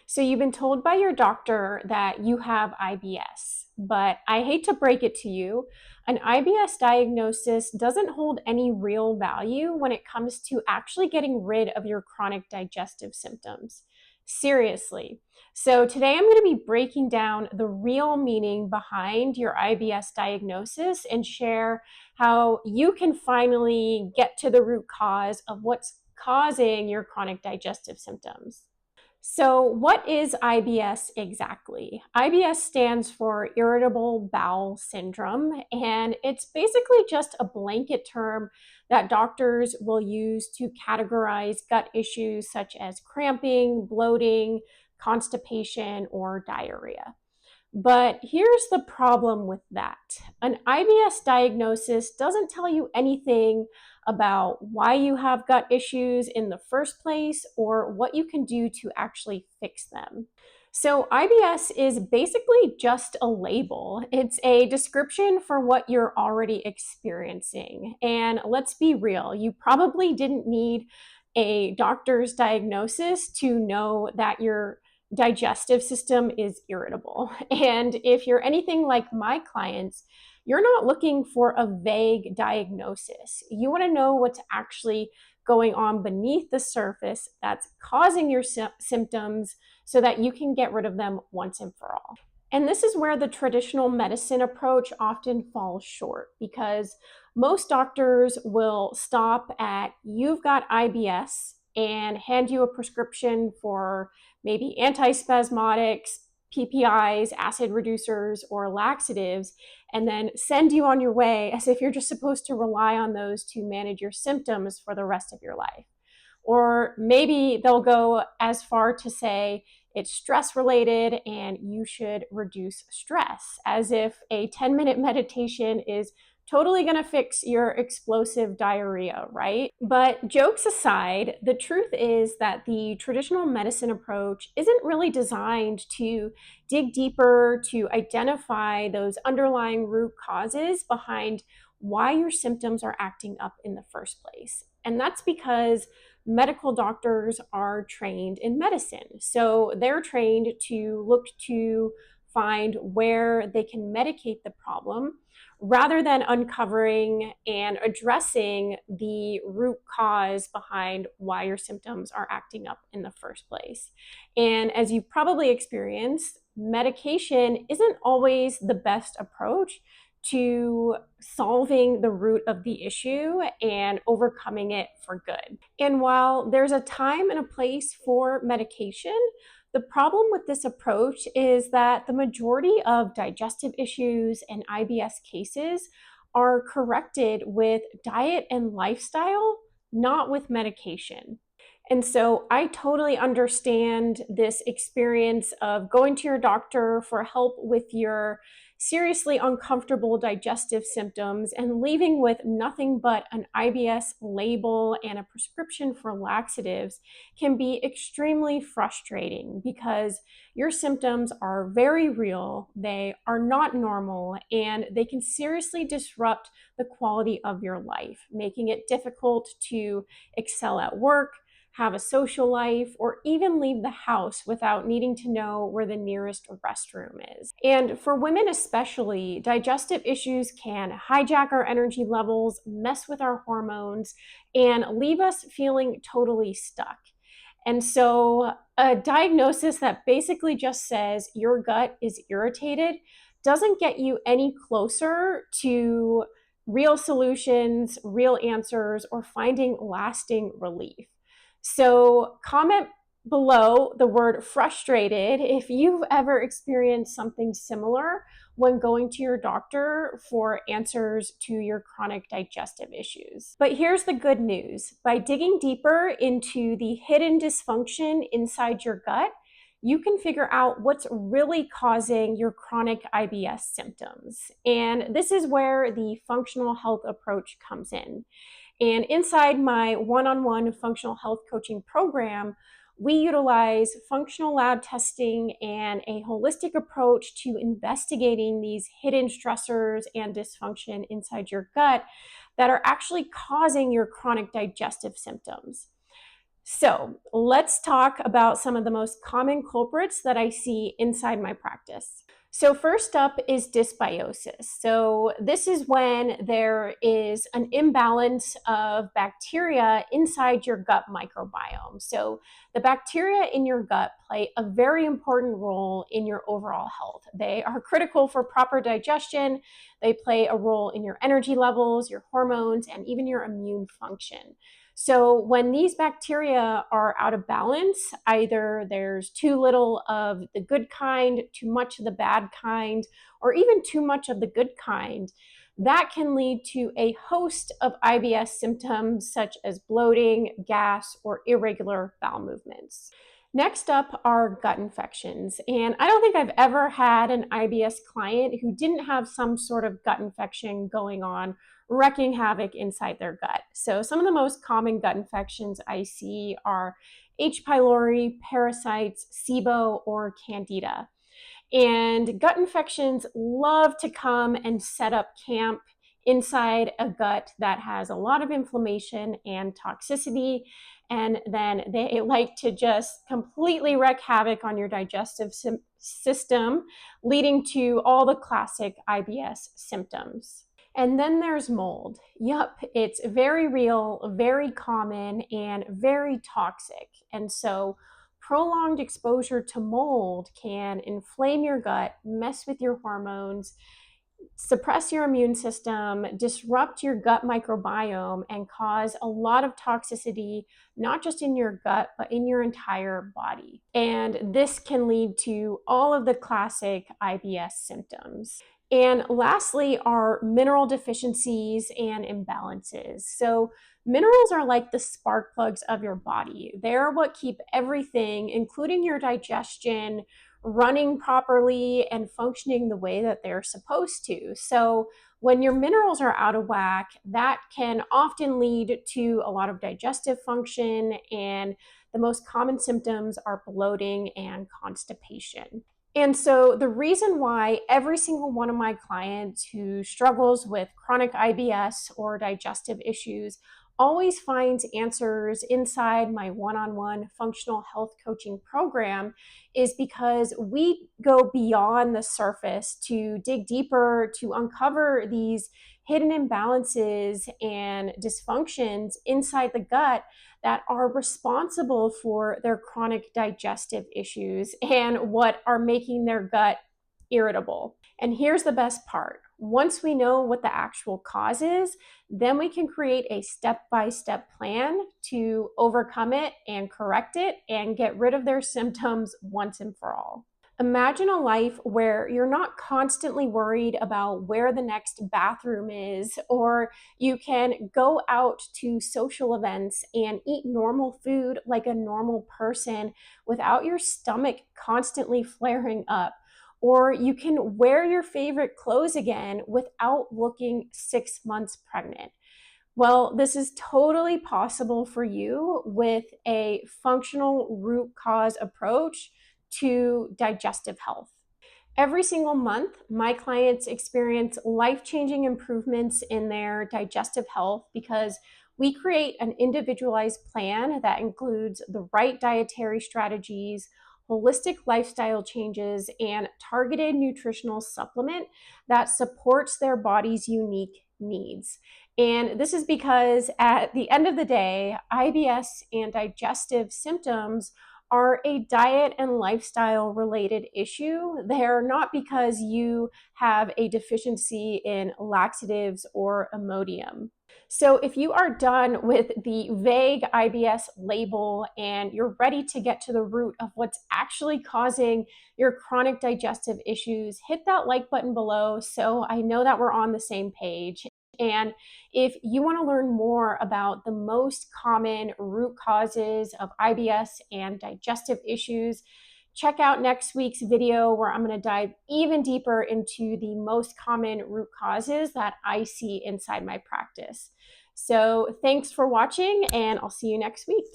So you've been told by your doctor that you have IBS, but I hate to break it to you, an IBS diagnosis doesn't hold any real value when it comes to actually getting rid of your chronic digestive symptoms. Seriously. So today I'm going to be breaking down the real meaning behind your IBS diagnosis and share how you can finally get to the root cause of what's causing your chronic digestive symptoms. So, what is IBS exactly? IBS stands for irritable bowel syndrome, and it's basically just a blanket term that doctors will use to categorize gut issues such as cramping, bloating, constipation, or diarrhea. But here's the problem with that. An IBS diagnosis doesn't tell you anything about why you have gut issues in the first place or what you can do to actually fix them. So, IBS is basically just a label. It's a description for what you're already experiencing. And let's be real, you probably didn't need a doctor's diagnosis to know that your digestive system is irritable. And if you're anything like my clients, you're not looking for a vague diagnosis. You want to know what's actually going on beneath the surface that's causing your symptoms so that you can get rid of them once and for all. And this is where the traditional medicine approach often falls short because most doctors will stop at you've got IBS and hand you a prescription for maybe antispasmodics, PPIs, acid reducers, or laxatives, and then send you on your way as if you're just supposed to rely on those to manage your symptoms for the rest of your life. Or maybe they'll go as far to say it's stress related and you should reduce stress, as if a 10-minute meditation is totally going to fix your explosive diarrhea, right? But jokes aside, the truth is that the traditional medicine approach isn't really designed to dig deeper, to identify those underlying root causes behind why your symptoms are acting up in the first place. And that's because medical doctors are trained in medicine. So they're trained to look to find where they can medicate the problem rather than uncovering and addressing the root cause behind why your symptoms are acting up in the first place. And as you've probably experienced, medication isn't always the best approach to solving the root of the issue and overcoming it for good. And while there's a time and a place for medication, the problem with this approach is that the majority of digestive issues and IBS cases are corrected with diet and lifestyle, not with medication. And so I totally understand this experience of going to your doctor for help with your seriously uncomfortable digestive symptoms and leaving with nothing but an IBS label and a prescription for laxatives can be extremely frustrating because your symptoms are very real, they are not normal, and they can seriously disrupt the quality of your life, making it difficult to excel at work, have a social life, or even leave the house without needing to know where the nearest restroom is. And for women especially, digestive issues can hijack our energy levels, mess with our hormones, and leave us feeling totally stuck. And so a diagnosis that basically just says your gut is irritated doesn't get you any closer to real solutions, real answers, or finding lasting relief. So comment below the word frustrated if you've ever experienced something similar when going to your doctor for answers to your chronic digestive issues. But here's the good news. By digging deeper into the hidden dysfunction inside your gut, you can figure out what's really causing your chronic IBS symptoms. And this is where the functional health approach comes in. And inside my one-on-one functional health coaching program, we utilize functional lab testing and a holistic approach to investigating these hidden stressors and dysfunction inside your gut that are actually causing your chronic digestive symptoms. So let's talk about some of the most common culprits that I see inside my practice. So first up is dysbiosis. So this is when there is an imbalance of bacteria inside your gut microbiome. So the bacteria in your gut play a very important role in your overall health. They are critical for proper digestion. They play a role in your energy levels, your hormones, and even your immune function. So when these bacteria are out of balance, either there's too little of the good kind, too much of the bad kind, or even too much of the good kind, that can lead to a host of IBS symptoms such as bloating, gas, or irregular bowel movements. Next up are gut infections. And I don't think I've ever had an IBS client who didn't have some sort of gut infection going on, wreaking havoc inside their gut. So some of the most common gut infections I see are H. pylori, parasites, SIBO, or Candida. And gut infections love to come and set up camp inside a gut that has a lot of inflammation and toxicity. And then they like to just completely wreak havoc on your digestive system, leading to all the classic IBS symptoms. And then there's mold. Yup, it's very real, very common, and very toxic. And so prolonged exposure to mold can inflame your gut, mess with your hormones, suppress your immune system, disrupt your gut microbiome, and cause a lot of toxicity, not just in your gut, but in your entire body. And this can lead to all of the classic IBS symptoms. And lastly are mineral deficiencies and imbalances. So minerals are like the spark plugs of your body. They're what keep everything, including your digestion, running properly and functioning the way that they're supposed to. So when your minerals are out of whack, that can often lead to a lot of digestive function, and the most common symptoms are bloating and constipation. And so the reason why every single one of my clients who struggles with chronic IBS or digestive issues always finds answers inside my one-on-one functional health coaching program is because we go beyond the surface to dig deeper, to uncover these hidden imbalances and dysfunctions inside the gut that are responsible for their chronic digestive issues and what are making their gut irritable. And here's the best part. Once we know what the actual cause is, then we can create a step-by-step plan to overcome it and correct it and get rid of their symptoms once and for all. Imagine a life where you're not constantly worried about where the next bathroom is, or you can go out to social events and eat normal food like a normal person without your stomach constantly flaring up. Or you can wear your favorite clothes again without looking 6 months pregnant. Well, this is totally possible for you with a functional root cause approach to digestive health. Every single month, my clients experience life-changing improvements in their digestive health because we create an individualized plan that includes the right dietary strategies, holistic lifestyle changes, and targeted nutritional supplement that supports their body's unique needs. And this is because at the end of the day, IBS and digestive symptoms are a diet and lifestyle related issue. They're not because you have a deficiency in laxatives or Imodium. So if you are done with the vague IBS label and you're ready to get to the root of what's actually causing your chronic digestive issues, hit that like button below so I know that we're on the same page. And if you want to learn more about the most common root causes of IBS and digestive issues, check out next week's video where I'm going to dive even deeper into the most common root causes that I see inside my practice. So thanks for watching, and I'll see you next week.